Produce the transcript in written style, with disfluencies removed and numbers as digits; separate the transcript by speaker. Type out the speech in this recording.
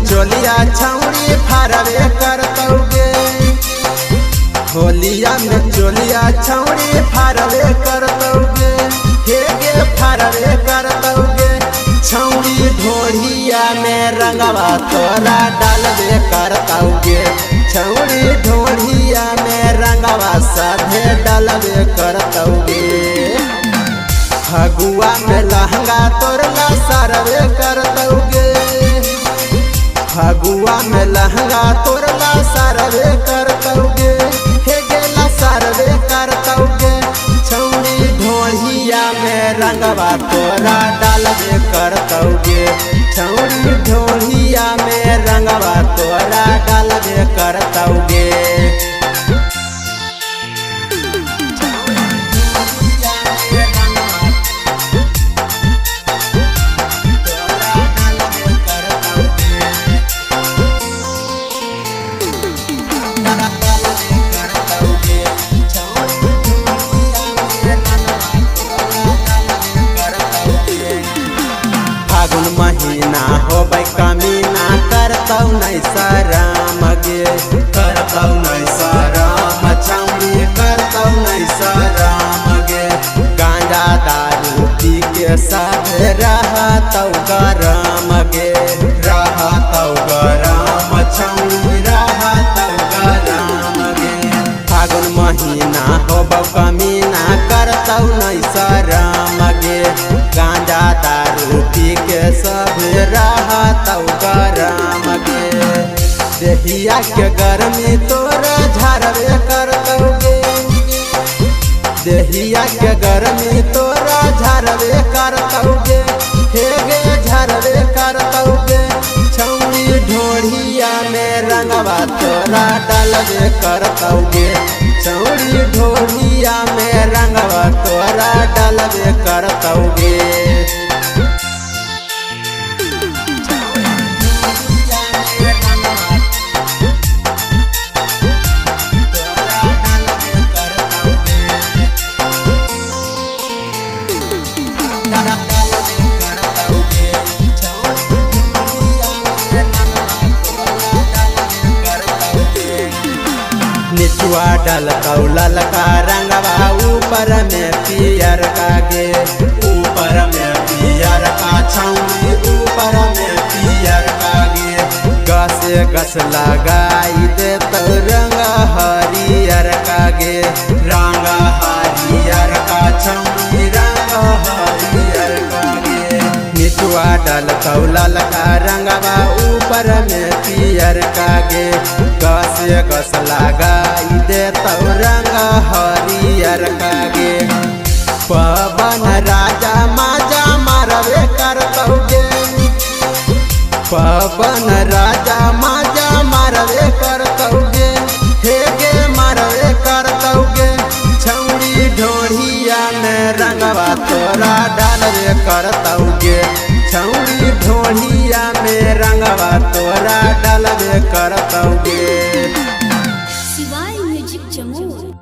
Speaker 1: चोलिया छौड़ी फारवे करतौगे। होलिया में चोलिया छौड़ी फारवे करतौगे। हे गे फारवे करतौगे। छौड़ी ढोढ़िया में रंगवा तोरा डालवे करतौगे। छौड़ी ढोढ़िया में रंगवा सभे डालवे करतौगे। फगुआ में लहंगा तोरला सारवे करतौगे। फगुआ में लहंगा तोरला सारवे करतौगे। हे गेला सारवे करतौगे। छौड़ी ढोढ़िया में रंगवा तोरा डालवे करतौगे। छौड़ी ढोढ़िया में रंगवा तोरा डालवे करतौगे। फागुन महीना होबै कमीना करतौ नहीं शरम गे। करतौ नहीं शरम छौड़ी करतौ नहीं शरम गे। गांजा दारू पी के सब रहतौ गरम गे। रहतौ गरम छौड़ी रहतौ गरम गे। फागुन महीना होबै कमीना करतौ नहीं शरम गे। गांजा दारू पी के सब रहतौ गरम गे। देहिया के गर्मी तोरा झरवे करतौगे। देहिया के गर्मी तोरा झरवे करतौगे। हे गे झरवे करतौगे। छौड़ी ढोढ़िया में रंगवा तोरा डालवे करतौगे। छौड़ी ढोढ़िया में रंगवा तोरा डालवे करतौगे। निचुआ डलतौ ललका रंगवा ऊपर में पियर का गे। ऊपर में पियर का छौड़ी ऊपर में पियर का गे। गसे गस लगाई देतौ रंग हरियर का गे। रंग हरियर का छौड़ी रंग हरियर का गे। निचुआ डलतौ ललका रंगवा ऊपर में पियर का गे। गसे गस लगाई देतौ रंग हरियर का गे। पवन राजा माजा मारवे करतौगे। पवन राजा माजा मारवे करतौगे। हे गे मारवे करतौगे। छौड़ी ढोढ़िया में रंगवा तोरा डालवे करतौगे। छौड़ी ढोढ़िया में रंगवा तोरा डालवे करतौगे।
Speaker 2: शिवाय म्यूजिक जमुई।